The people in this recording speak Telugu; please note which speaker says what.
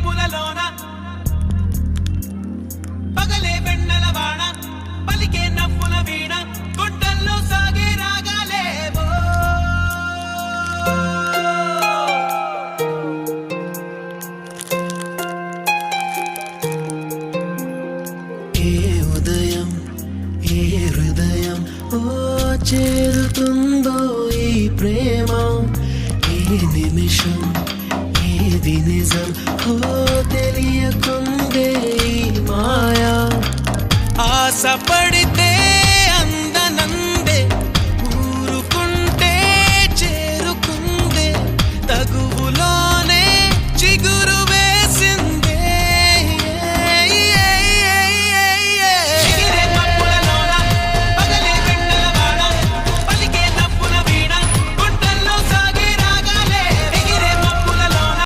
Speaker 1: మబ్బులలోన పగలే వెన్నెల వాణ పలికే నవ్వుల వీణ గుండెల్లో సాగే రాగాలేవో
Speaker 2: ఏ ఉదయం ఏ హృదయం ఓ చేరుతుందో ఈ ప్రేమ ఏ నిమిషం ఏది నిజం ఓ తెలియకుందే ఈ మాయా
Speaker 1: ఆశపడితే